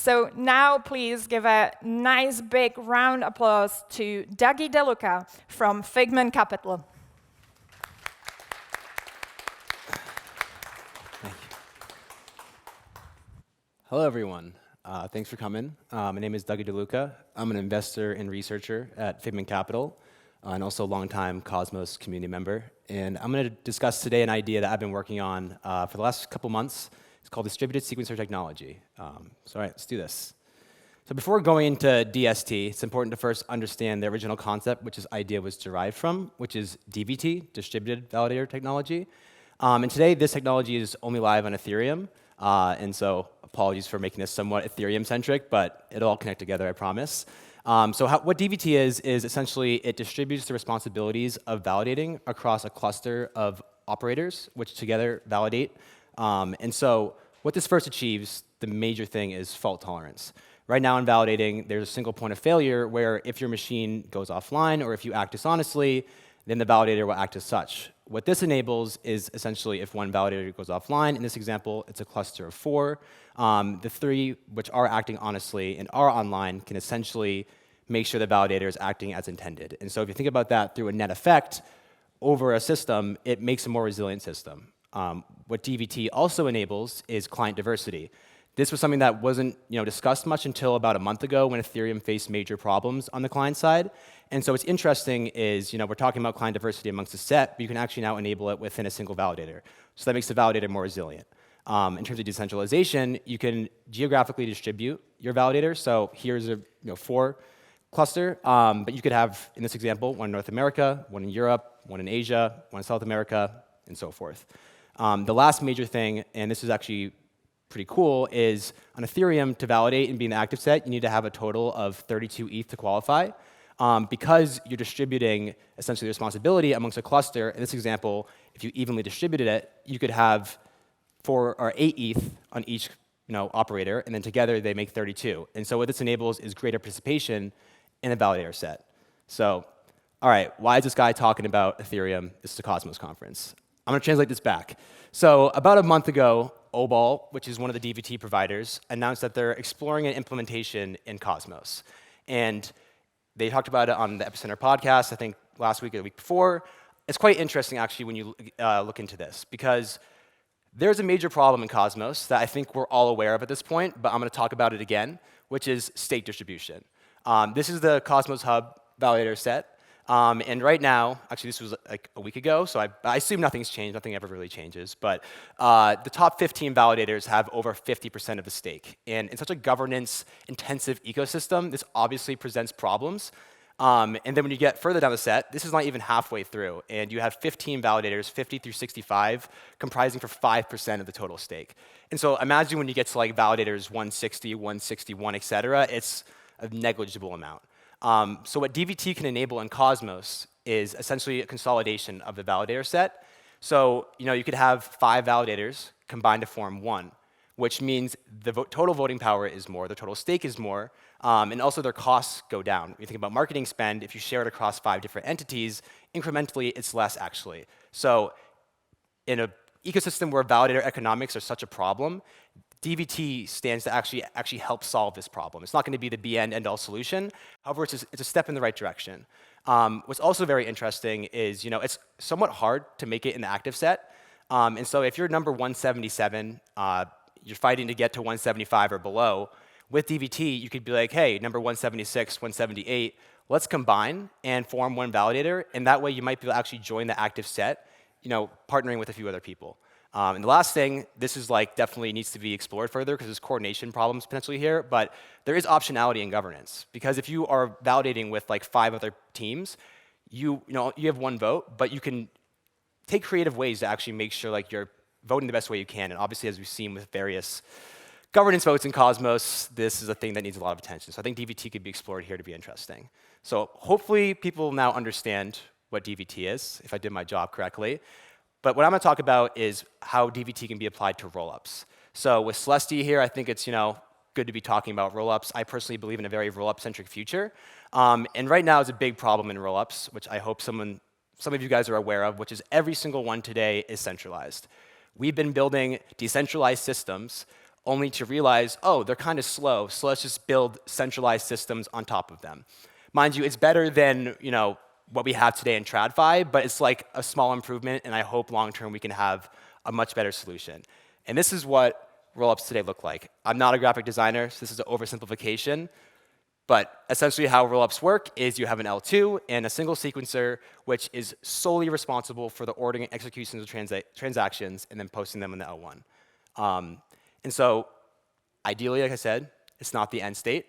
So now please give a nice big round applause to Dougie DeLuca from Figment Capital. Thank you. Hello, everyone. Thanks for coming. My name is Dougie DeLuca. I'm an investor and researcher at Figment Capital, and also a longtime Cosmos community member. And I'm going to discuss today an idea that I've been working on for the last couple months. It's called distributed sequencer technology. All right, let's do this. So before going into DST, it's important to first understand the original concept which this idea was derived from, which is DVT, distributed validator technology. And today, this technology is only live on Ethereum. And so apologies for making this somewhat Ethereum-centric, but it'll all connect together, I promise. What DVT is essentially it distributes the responsibilities of validating across a cluster of operators, which together validate. And so what this first achieves, the major thing is fault tolerance. Right now in validating, there's a single point of failure where if your machine goes offline or if you act dishonestly, then the validator will act as such. What this enables is essentially if one validator goes offline, in this example, it's a cluster of 4. The 3 which are acting honestly and are online can essentially make sure the validator is acting as intended. And so if you think about that through a net effect over a system, it makes a more resilient system. What DVT also enables is client diversity. This was something that wasn't discussed much until about a month ago when Ethereum faced major problems on the client side. And so what's interesting is we're talking about client diversity amongst a set, but you can actually now enable it within a single validator. So that makes the validator more resilient. In terms of decentralization, you can geographically distribute your validator. So here's a 4 cluster, but you could have, in this example, one in North America, one in Europe, one in Asia, one in South America, and so forth. The last major thing, and this is actually pretty cool, is on Ethereum, to validate and be in the active set, you need to have a total of 32 ETH to qualify. Because you're distributing essentially the responsibility amongst a cluster, in this example, if you evenly distributed it, you could have 4 or 8 ETH on each operator, and then together they make 32. And so what this enables is greater participation in a validator set. So, all right, why is this guy talking about Ethereum? This is a Cosmos conference. I'm going to translate this back. So about a month ago, Obal, which is one of the DVT providers, announced that they're exploring an implementation in Cosmos. And they talked about it on the Epicenter podcast, I think last week or the week before. It's quite interesting, actually, when you look into this, because there's a major problem in Cosmos that I think we're all aware of at this point, but I'm going to talk about it again, which is state distribution. This is the Cosmos Hub validator set. And right now, actually this was like a week ago, so I assume nothing's changed, nothing ever really changes, but the top 15 validators have over 50% of the stake. And in such a governance-intensive ecosystem, this obviously presents problems. And then when you get further down the set, this is not even halfway through, and you have 15 validators, 50 through 65, comprising for 5% of the total stake. And so imagine when you get to like validators 160, 161, et cetera, it's a negligible amount. So what DVT can enable in Cosmos is essentially a consolidation of the validator set. So you could have 5 validators combined to form 1, which means the total voting power is more, the total stake is more, and also their costs go down. When you think about marketing spend, if you share it across 5 different entities, incrementally it's less actually. So in an ecosystem where validator economics are such a problem, DVT stands to actually help solve this problem. It's not going to be the end-all solution. However, it's a step in the right direction. What's also very interesting is it's somewhat hard to make it in the active set. And so if you're number 177, you're fighting to get to 175 or below. With DVT, you could be like, hey, number 176, 178, let's combine and form one validator. And that way you might be able to actually join the active set, partnering with a few other people. And the last thing, this is definitely needs to be explored further because there's coordination problems potentially here, but there is optionality in governance. Because if you are validating with 5 other teams, you have 1 vote, but you can take creative ways to actually make sure you're voting the best way you can. And obviously, as we've seen with various governance votes in Cosmos, this is a thing that needs a lot of attention. So I think DVT could be explored here to be interesting. So hopefully people now understand what DVT is, if I did my job correctly. But what I'm going to talk about is how DVT can be applied to rollups. So with Celestia here, I think it's good to be talking about rollups. I personally believe in a very rollup-centric future. And right now is a big problem in rollups, which I hope some of you guys are aware of, which is every single one today is centralized. We've been building decentralized systems only to realize, oh, they're kind of slow, so let's just build centralized systems on top of them. Mind you, it's better than what we have today in TradFi, but it's like a small improvement, and I hope long-term we can have a much better solution. And this is what rollups today look like. I'm not a graphic designer, so this is an oversimplification. But essentially how rollups work is you have an L2 and a single sequencer, which is solely responsible for the ordering and execution of transactions and then posting them in the L1. And so ideally, like I said, it's not the end state.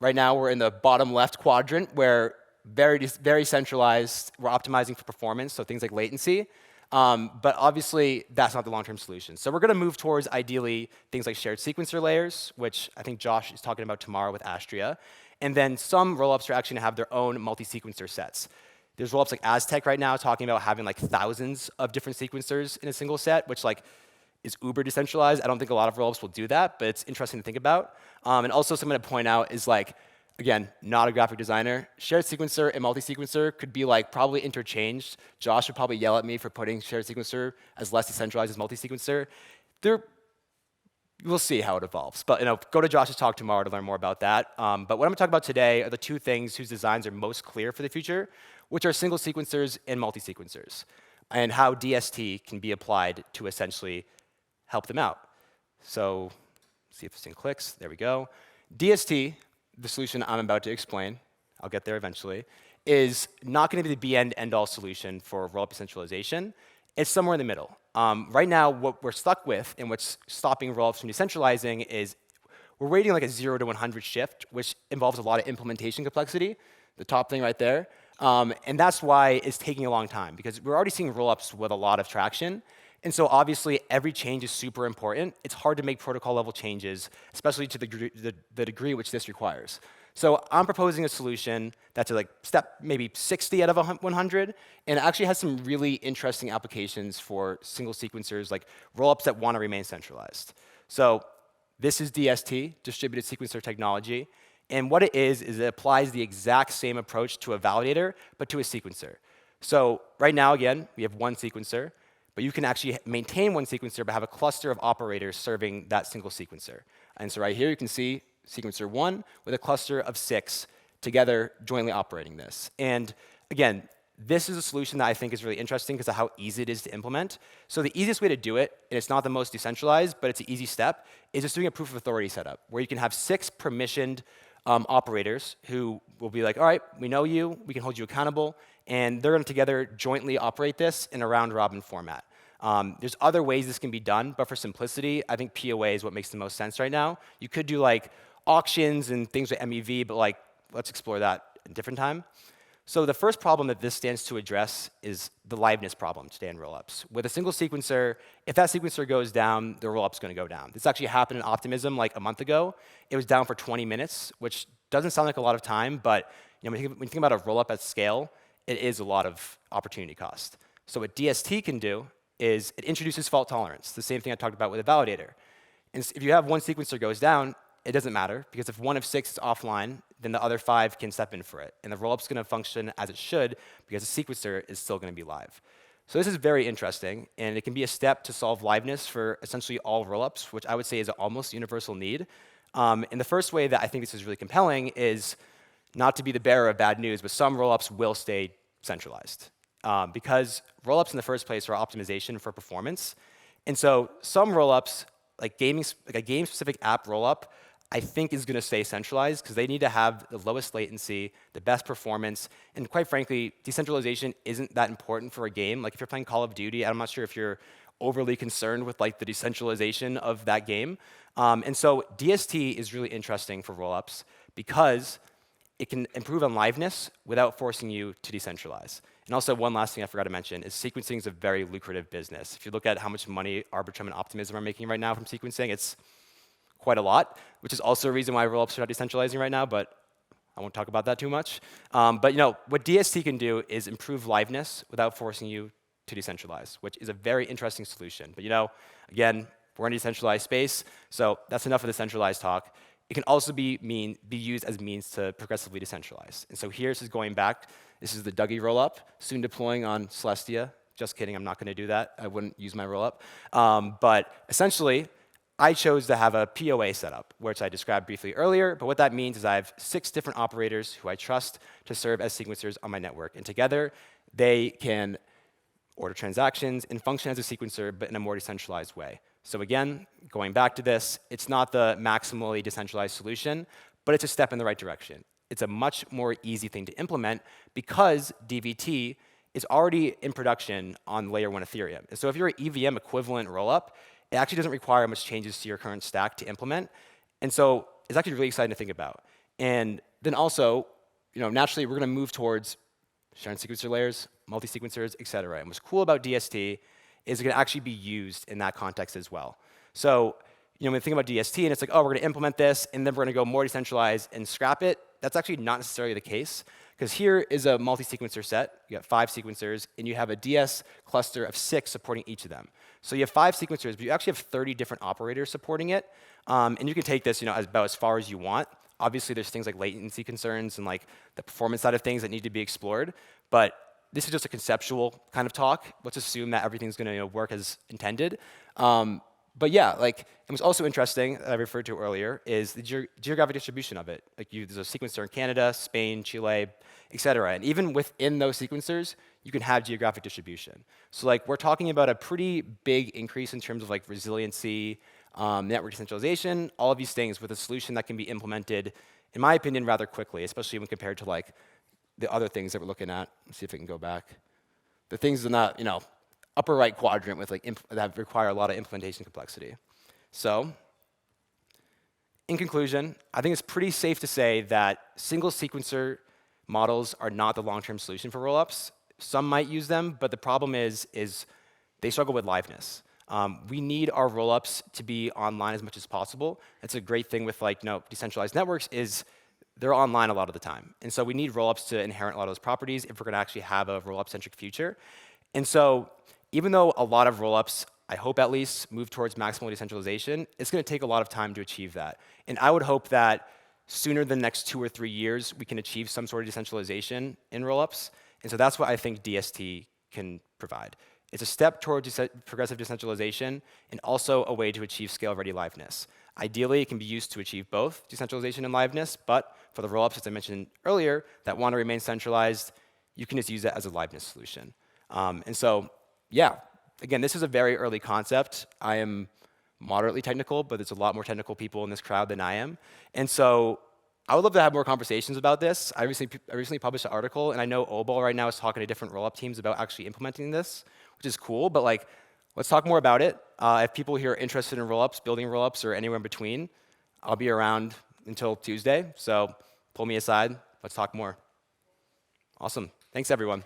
Right now, we're in the bottom left quadrant where very centralized. We're optimizing for performance, so things like latency. But obviously, that's not the long-term solution. So we're going to move towards, ideally, things like shared sequencer layers, which I think Josh is talking about tomorrow with Astria. And then some rollups are actually going to have their own multi-sequencer sets. There's rollups like Aztec right now talking about having like thousands of different sequencers in a single set, which is uber decentralized. I don't think a lot of rollups will do that, but it's interesting to think about. And also something to point out is again, not a graphic designer. Shared sequencer and multi-sequencer could be probably interchanged. Josh would probably yell at me for putting shared sequencer as less decentralized as multi-sequencer. We'll see how it evolves. But go to Josh's talk tomorrow to learn more about that. But what I'm going to talk about today are the two things whose designs are most clear for the future, which are single sequencers and multi-sequencers, and how DST can be applied to essentially help them out. So see if this thing clicks. There we go. DST, the solution I'm about to explain, I'll get there eventually, is not going to be the be-end-all solution for rollup decentralization. It's somewhere in the middle. Right now, what we're stuck with and what's stopping rollups from decentralizing is we're rating a 0 to 100 shift, which involves a lot of implementation complexity, the top thing right there. And that's why it's taking a long time, because we're already seeing rollups with a lot of traction. And so obviously, every change is super important. It's hard to make protocol-level changes, especially to the degree which this requires. So I'm proposing a solution that's step maybe 60 out of 100, and it actually has some really interesting applications for single sequencers, like rollups that want to remain centralized. So this is DST, distributed sequencer technology. And what it is it applies the exact same approach to a validator, but to a sequencer. So right now, again, we have one sequencer. But you can actually maintain one sequencer, but have a cluster of operators serving that single sequencer. And so right here, you can see sequencer 1 with a cluster of 6 together jointly operating this. And again, this is a solution that I think is really interesting because of how easy it is to implement. So the easiest way to do it, and it's not the most decentralized, but it's an easy step, is just doing a proof of authority setup, where you can have 6 permissioned operators who will be all right, we know you, we can hold you accountable, and they're going to together jointly operate this in a round-robin format. There's other ways this can be done, but for simplicity, I think POA is what makes the most sense right now. You could do auctions and things like MEV, but let's explore that a different time. So the first problem that this stands to address is the liveness problem today in rollups. With a single sequencer, if that sequencer goes down, the rollup's going to go down. This actually happened in Optimism a month ago. It was down for 20 minutes, which doesn't sound like a lot of time, but when you think about a rollup at scale, it is a lot of opportunity cost. So what DST can do is it introduces fault tolerance, the same thing I talked about with a validator. And if you have one sequencer goes down, it doesn't matter, because if one of 6 is offline, then the other 5 can step in for it. And the rollup's going to function as it should, because the sequencer is still going to be live. So this is very interesting, and it can be a step to solve liveness for essentially all rollups, which I would say is an almost universal need. And the first way that I think this is really compelling is not to be the bearer of bad news, but some rollups will stay centralized. Because rollups in the first place are optimization for performance. And so some rollups, like a game-specific app rollup, I think is going to stay centralized because they need to have the lowest latency, the best performance, and quite frankly, decentralization isn't that important for a game. If you're playing Call of Duty, I'm not sure if you're overly concerned with the decentralization of that game. And so DST is really interesting for rollups because it can improve on liveness without forcing you to decentralize. And also, one last thing I forgot to mention is sequencing is a very lucrative business. If you look at how much money Arbitrum and Optimism are making right now from sequencing, it's quite a lot, which is also a reason why rollups are not decentralizing right now, but I won't talk about that too much. But what DST can do is improve liveness without forcing you to decentralize, which is a very interesting solution. But again, we're in a decentralized space, so that's enough of the centralized talk. It can also be used as means to progressively decentralize. And so here, this is going back. This is the Dougie rollup, soon deploying on Celestia. Just kidding, I'm not going to do that. I wouldn't use my rollup. But essentially, I chose to have a POA setup, which I described briefly earlier. But what that means is I have 6 different operators who I trust to serve as sequencers on my network. And together, they can order transactions and function as a sequencer, but in a more decentralized way. So again, going back to this, it's not the maximally decentralized solution, but it's a step in the right direction. It's a much more easy thing to implement because DVT is already in production on layer 1 Ethereum. And so if you're an EVM equivalent rollup, it actually doesn't require much changes to your current stack to implement. And so it's actually really exciting to think about. And then also, naturally, we're going to move towards sharing sequencer layers, multi-sequencers, et cetera. And what's cool about DST is it can actually be used in that context as well. So when we think about DST and it's like, oh, we're going to implement this, and then we're going to go more decentralized and scrap it, that's actually not necessarily the case. Because here is a multi-sequencer set. You got 5 sequencers, and you have a DS cluster of 6 supporting each of them. So you have 5 sequencers, but you actually have 30 different operators supporting it. And you can take this about as far as you want. Obviously, there's things like latency concerns and like the performance side of things that need to be explored. But this is just a conceptual kind of talk. Let's assume that everything's going to work as intended. But yeah, it was also interesting, that I referred to earlier, is the geographic distribution of it. There's a sequencer in Canada, Spain, Chile, et cetera. And even within those sequencers, you can have geographic distribution. So we're talking about a pretty big increase in terms of resiliency, network decentralization, all of these things with a solution that can be implemented, in my opinion, rather quickly, especially when compared to the other things that we're looking at. Let's see if we can go back. The things in that, upper right quadrant with that require a lot of implementation complexity. So, in conclusion, I think it's pretty safe to say that single sequencer models are not the long-term solution for rollups. Some might use them, but the problem is they struggle with liveness. We need our rollups to be online as much as possible. That's a great thing with decentralized networks is they're online a lot of the time. And so we need rollups to inherit a lot of those properties if we're going to actually have a rollup-centric future. And so even though a lot of rollups, I hope at least, move towards maximal decentralization, it's going to take a lot of time to achieve that. And I would hope that sooner than the next 2 or 3 years, we can achieve some sort of decentralization in rollups. And so that's what I think DST can provide. It's a step toward progressive decentralization and also a way to achieve scale-ready liveness. Ideally, it can be used to achieve both decentralization and liveness, but for the rollups, as I mentioned earlier, that want to remain centralized, you can just use it as a liveness solution. And so, yeah, again, this is a very early concept. I am moderately technical, but there's a lot more technical people in this crowd than I am. And so I would love to have more conversations about this. I recently published an article, and I know Obal right now is talking to different rollup teams about actually implementing this, which is cool, but let's talk more about it. If people here are interested in rollups, building rollups, or anywhere in between, I'll be around until Tuesday, so pull me aside. Let's talk more. Awesome. Thanks, everyone.